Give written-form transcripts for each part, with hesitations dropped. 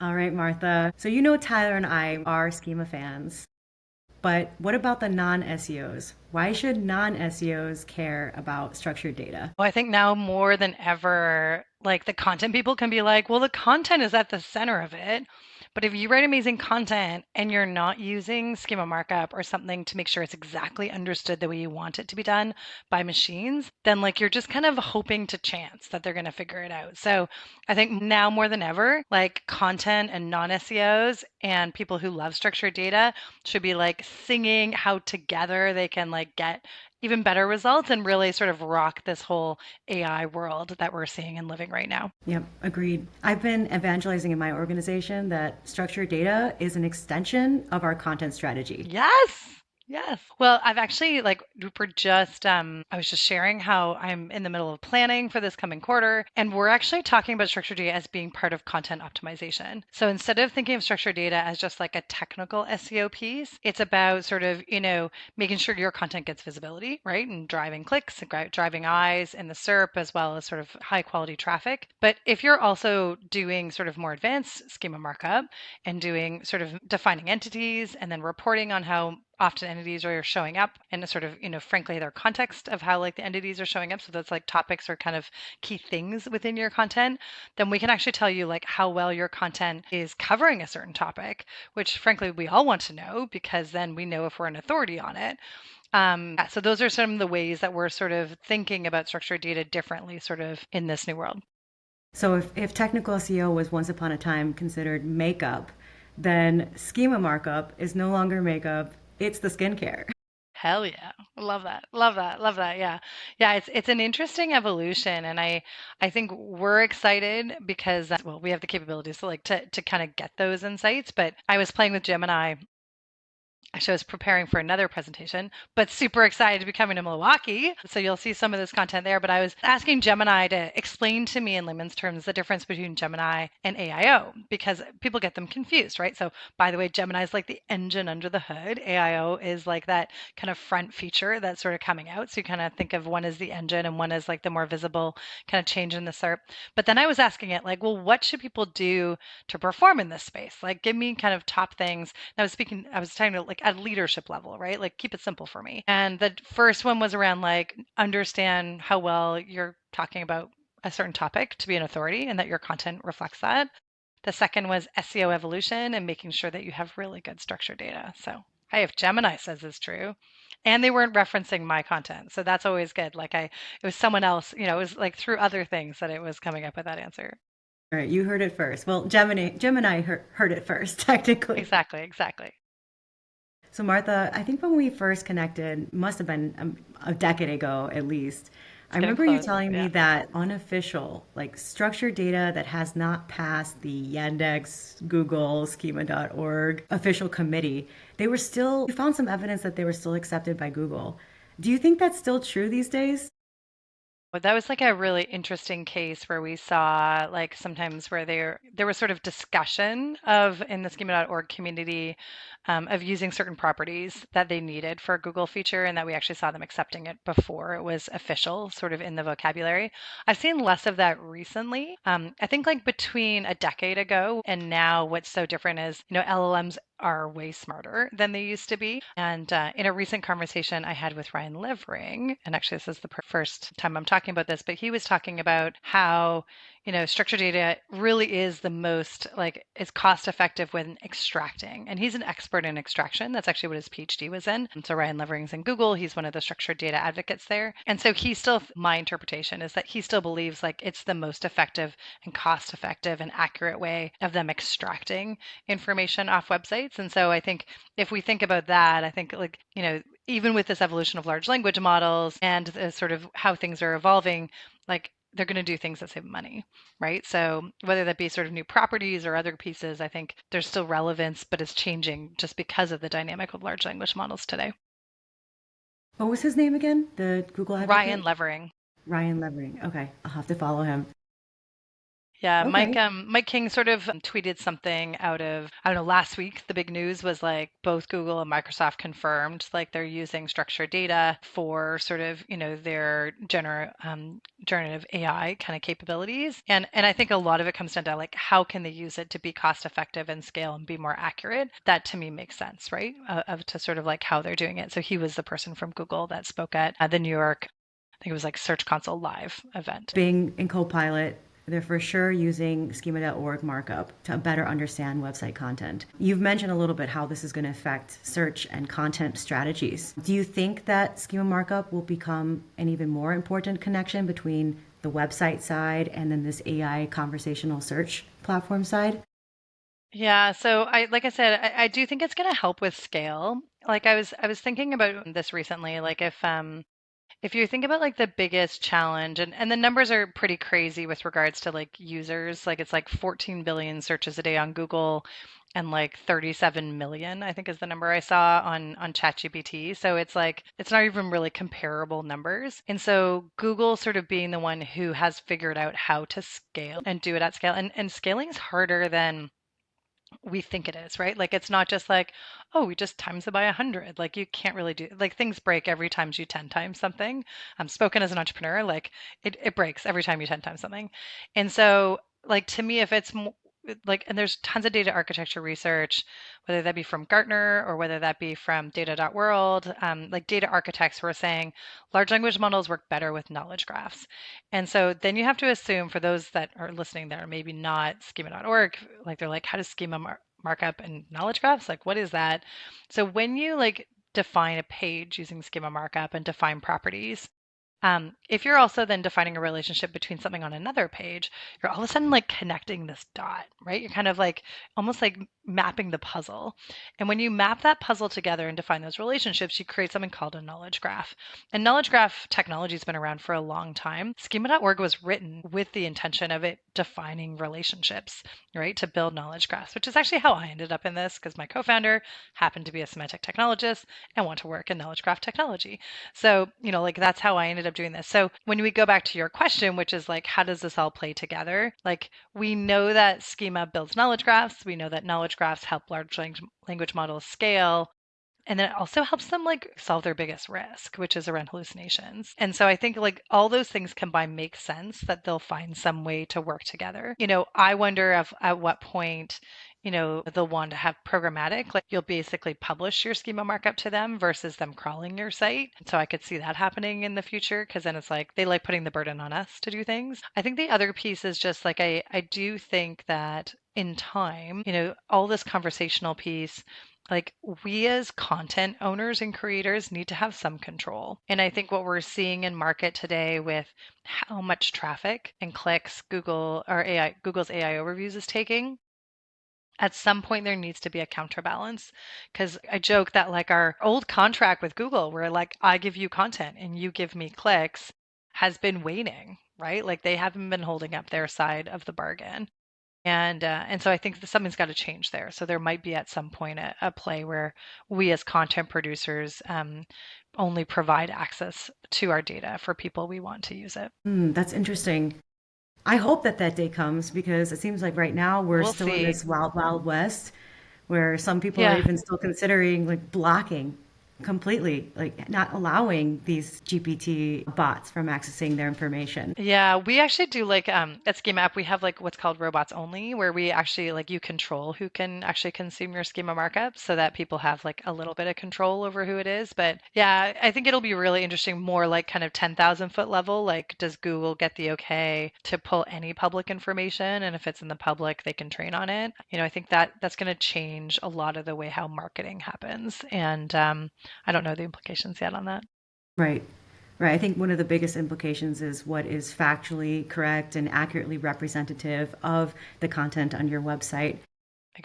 All right, Martha. So you know Tyler and I are schema fans, but what about the non-SEOs? Why should non-SEOs care about structured data? Well, I think now more than ever, like the content people can be like, well, the content is at the center of it. But if you write amazing content and you're not using schema markup or something to make sure it's exactly understood the way you want it to be done by machines, then like you're just kind of hoping to chance that they're going to figure it out. So I think now more than ever, like content and non SEOs and people who love structured data should be like singing how together they can like get even better results and really sort of rock this whole AI world that we're seeing and living right now. Yep, agreed. I've been evangelizing in my organization that structured data is an extension of our content strategy. Yes. Yes. Well, I've actually like we're just I was just sharing how I'm in the middle of planning for this coming quarter and we're actually talking about structured data as being part of content optimization. So instead of thinking of structured data as just like a technical SEO piece, it's about sort of, making sure your content gets visibility, right? And driving clicks, and driving eyes in the SERP as well as sort of high quality traffic. But if you're also doing sort of more advanced schema markup, and doing sort of defining entities and then reporting on how often entities are showing up and sort of, frankly, their context of how like the entities are showing up. So that's like topics or kind of key things within your content. Then we can actually tell you like how well your content is covering a certain topic, which frankly we all want to know because then we know if we're an authority on it. Yeah, so those are some of the ways that we're sort of thinking about structured data differently, sort of in this new world. So if technical SEO was once upon a time considered makeup, then schema markup is no longer makeup, it's the skincare. Hell yeah. Love that. Love that. Love that. Yeah. Yeah, it's an interesting evolution and I think we're excited because well, we have the capabilities to kind of get those insights, but I was playing with Gemini. Actually, I was preparing for another presentation, but super excited to be coming to Milwaukee. So you'll see some of this content there. But I was asking Gemini to explain to me in layman's terms the difference between Gemini and AIO because people get them confused, right? So, by the way, Gemini is like the engine under the hood. AIO is like that kind of front feature that's sort of coming out. So you kind of think of one as the engine and one as like the more visible kind of change in the SERP. But then I was asking it, like, well, what should people do to perform in this space? Like, give me kind of top things. I was talking to like at leadership level, right? Like keep it simple for me. And the first one was around like understand how well you're talking about a certain topic to be an authority and that your content reflects that. The second was SEO evolution and making sure that you have really good structured data. So, hey, if Gemini says it's true, and they weren't referencing my content, so that's always good. It was someone else, it was like through other things that it was coming up with that answer. All right, you heard it first. Well, Gemini heard it first, technically. Exactly, exactly. So, Martha, I think when we first connected, must have been a decade ago at least. It's I getting remember you close. telling me Yeah. that unofficial, like structured data that has not passed the Yandex, Google, schema.org official committee, you found some evidence that they were still accepted by Google. Do you think that's still true these days? But that was like a really interesting case where we saw like sometimes where there was sort of discussion of in the schema.org community of using certain properties that they needed for a Google feature and that we actually saw them accepting it before it was official, sort of in the vocabulary. I've seen less of that recently. I think like between a decade ago and now, what's so different is, LLMs are way smarter than they used to be. And in a recent conversation I had with Ryan Levering, and actually this is the first time I'm talking about this, but he was talking about how, structured data really is the most like is cost effective when extracting. And he's an expert in extraction. That's actually what his PhD was in. And so Ryan Levering's in Google. He's one of the structured data advocates there. And so my interpretation is that he still believes like it's the most effective and cost effective and accurate way of them extracting information off websites. And so I think if we think about that, I think like, even with this evolution of large language models and sort of how things are evolving, like they're going to do things that save money, right? So whether that be sort of new properties or other pieces, I think there's still relevance, but it's changing just because of the dynamic of large language models today. What was his name again? The Google Ryan advocate? Levering. Ryan Levering. Okay, I'll have to follow him. Yeah, Okay. Mike King sort of tweeted something out of, I don't know, last week. The big news was like both Google and Microsoft confirmed like they're using structured data for sort of, their generative AI kind of capabilities. And I think a lot of it comes down to like how can they use it to be cost effective and scale and be more accurate. That to me makes sense, right? Of to sort of like how they're doing it. So he was the person from Google that spoke at the New York, I think it was like Search Console Live event. Bing and Copilot, they're for sure using schema.org markup to better understand website content. You've mentioned a little bit how this is going to affect search and content strategies. Do you think that schema markup will become an even more important connection between the website side and then this AI conversational search platform side? Yeah, so like I said, I do think it's going to help with scale. Like I was thinking about this recently, like if you think about like the biggest challenge, and the numbers are pretty crazy with regards to like users, like it's like 14 billion searches a day on Google and like 37 million, I think is the number I saw on ChatGPT. So it's like it's not even really comparable numbers. And so Google sort of being the one who has figured out how to scale and do it at scale. And scaling is harder than we think it is, right? Like it's not just like, oh, we just times it by 100. Like you can't really do like things break every time you 10 times something. Spoken as an entrepreneur, like it breaks every time you 10 times something. And so like to me, if it's like, and there's tons of data architecture research, whether that be from Gartner or whether that be from data.world, like data architects who are saying large language models work better with knowledge graphs. And so then you have to assume for those that are listening that are maybe not schema.org, like they're like, how does schema markup and knowledge graphs? Like, what is that? So when you like define a page using schema markup and define properties, if you're also then defining a relationship between something on another page, you're all of a sudden like connecting this dot, right? You're kind of like almost like mapping the puzzle. And when you map that puzzle together and define those relationships, you create something called a knowledge graph. And knowledge graph technology has been around for a long time. Schema.org was written with the intention of it defining relationships, right? To build knowledge graphs, which is actually how I ended up in this because my co founder happened to be a semantic technologist and want to work in knowledge graph technology. So, like that's how I ended up doing this. So, when we go back to your question, which is like, how does this all play together? Like, we know that schema builds knowledge graphs. We know that knowledge graphs help large language models scale. And then it also helps them like solve their biggest risk, which is around hallucinations. And so I think like all those things combined make sense that they'll find some way to work together. I wonder if at what point, they'll want to have programmatic, like you'll basically publish your schema markup to them versus them crawling your site. So I could see that happening in the future because then it's like they like putting the burden on us to do things. I think the other piece is just like I do think that in time, all this conversational piece, like we as content owners and creators need to have some control. And I think what we're seeing in market today with how much traffic and clicks Google's AI overviews is taking, at some point there needs to be a counterbalance. Because I joke that like our old contract with Google, where like I give you content and you give me clicks, has been waning, right? Like they haven't been holding up their side of the bargain. And so I think that something's got to change there. So there might be at some point a play where we as content producers only provide access to our data for people we want to use it. That's interesting. I hope that that day comes because it seems like right now we're We'll still in see. this wild, wild west where some people are Yeah. even still considering like blocking completely, like not allowing these GPT bots from accessing their information. Yeah, we actually do like at Schema App we have like what's called robots only, where we actually like you control who can actually consume your schema markup so that people have like a little bit of control over who it is. But yeah, I think it'll be really interesting, more like kind of 10,000 foot level. Like, does Google get the okay to pull any public information? And if it's in the public, they can train on it. I think that that's going to change a lot of the way how marketing happens. And I don't know the implications yet on that. Right. Right. I think one of the biggest implications is what is factually correct and accurately representative of the content on your website.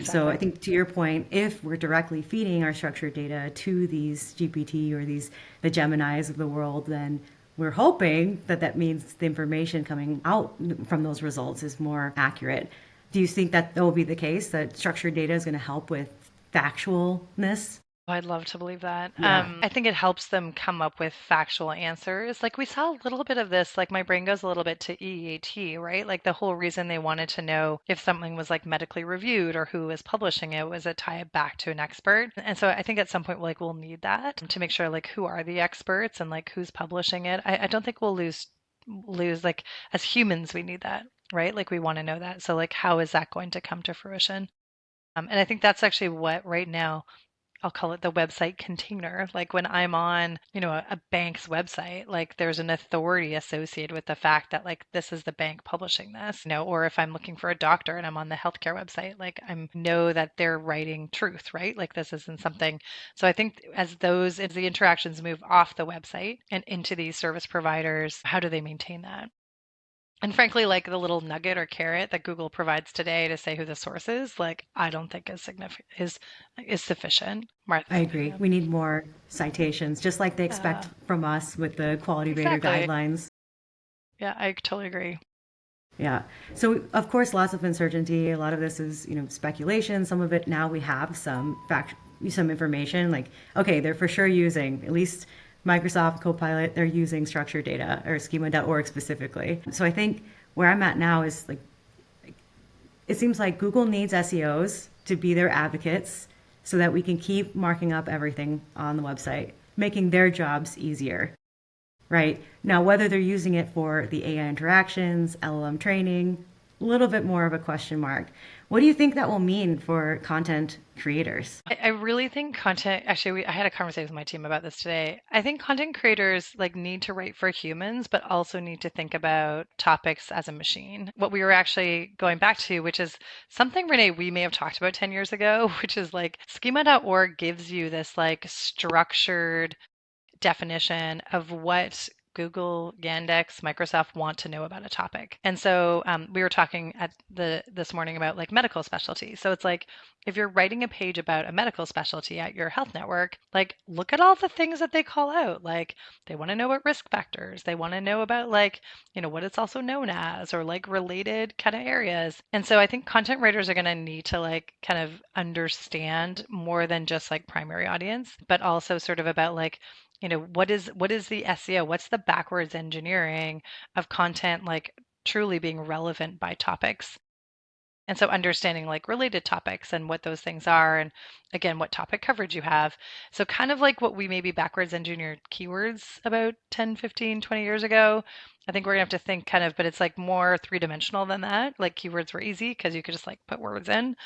So I Exactly. think to your point, if we're directly feeding our structured data to these GPT or the Geminis of the world, then we're hoping that that means the information coming out from those results is more accurate. Do you think that will be the case, that structured data is going to help with factualness? Oh, I'd love to believe that. Yeah, I think it helps them come up with factual answers. Like we saw a little bit of this, like my brain goes a little bit to EAT, right? Like the whole reason they wanted to know if something was like medically reviewed or who was publishing it was to tie it back to an expert. And so I think at some point like we'll need that to make sure like who are the experts and like who's publishing it. I don't think we'll lose like as humans we need that, right? Like we want to know that. So like how is that going to come to fruition? And I think that's actually what right now I'll call it the website container. Like when I'm on, a bank's website, like there's an authority associated with the fact that like this is the bank publishing this, or if I'm looking for a doctor and I'm on the healthcare website, like I know that they're writing truth, right? Like this isn't something. So I think as the interactions move off the website and into these service providers, how do they maintain that? And frankly, like the little nugget or carrot that Google provides today to say who the source is, like I don't think is significant is sufficient. I Martha's agree. opinion. We need more citations, just like they expect Uh, from us with the quality rater exactly. guidelines. Yeah, I totally agree. Yeah. So of course, lots of uncertainty. A lot of this is, speculation. Some of it now we have some information. Like, okay, they're for sure using at least Microsoft Copilot. They're using structured data or schema.org specifically. So I think where I'm at now is like it seems like Google needs SEOs to be their advocates so that we can keep marking up everything on the website, making their jobs easier. Right. Now, whether they're using it for the AI interactions, LLM training, a little bit more of a question mark. What do you think that will mean for content creators? I really think content, actually, I had a conversation with my team about this today. I think content creators like need to write for humans, but also need to think about topics as a machine. What we were actually going back to, which is something, Renee, we may have talked about 10 years ago, which is like schema.org gives you this like structured definition of what Google, Yandex, Microsoft want to know about a topic. And so we were talking at this morning about like medical specialty. So it's like if you're writing a page about a medical specialty at your health network, like look at all the things that they call out. Like they want to know about risk factors. They want to know about like, what it's also known as or like related kind of areas. And so I think content writers are going to need to like kind of understand more than just like primary audience, but also sort of about like what is the SEO? What's the backwards engineering of content like truly being relevant by topics? And so understanding like related topics and what those things are, and again, what topic coverage you have. So kind of like what we maybe backwards engineered keywords about 10, 15, 20 years ago. I think we're gonna have to think kind of, but it's like more three-dimensional than that. Like keywords were easy because you could just like put words in.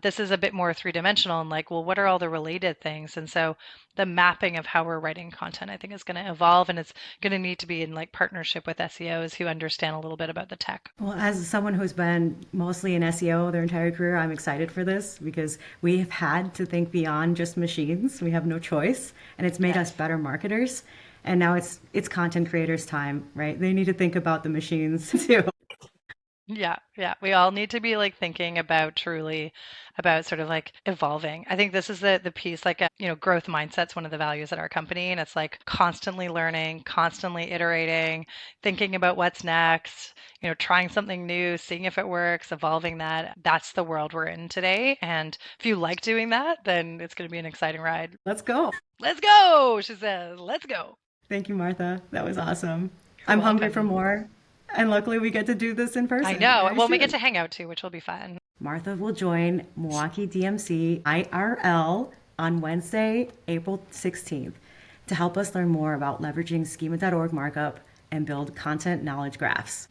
This is a bit more three-dimensional and like, well, what are all the related things? And so the mapping of how we're writing content, I think, is going to evolve, and it's going to need to be in like partnership with SEOs who understand a little bit about the tech. Well, as someone who's been mostly in SEO their entire career, I'm excited for this because we have had to think beyond just machines. We have no choice, and it's made us Yes. better marketers. And now it's content creators' time, right? They need to think about the machines too. Yeah, yeah. We all need to be like thinking about truly about sort of like evolving. I think this is the piece like growth mindset's one of the values at our company, and it's like constantly learning, constantly iterating, thinking about what's next, trying something new, seeing if it works, evolving that. That's the world we're in today. And if you like doing that, then it's going to be an exciting ride. Let's go. Let's go, she says. Let's go. Thank you, Martha. That was awesome. You're I'm hungry for welcome. more. And luckily, we get to do this in I person know. very Well, we get soon. to hang out too, which will be fun. Martha will join Milwaukee DMC IRL on Wednesday, April 16th to help us learn more about leveraging schema.org markup and build content knowledge graphs.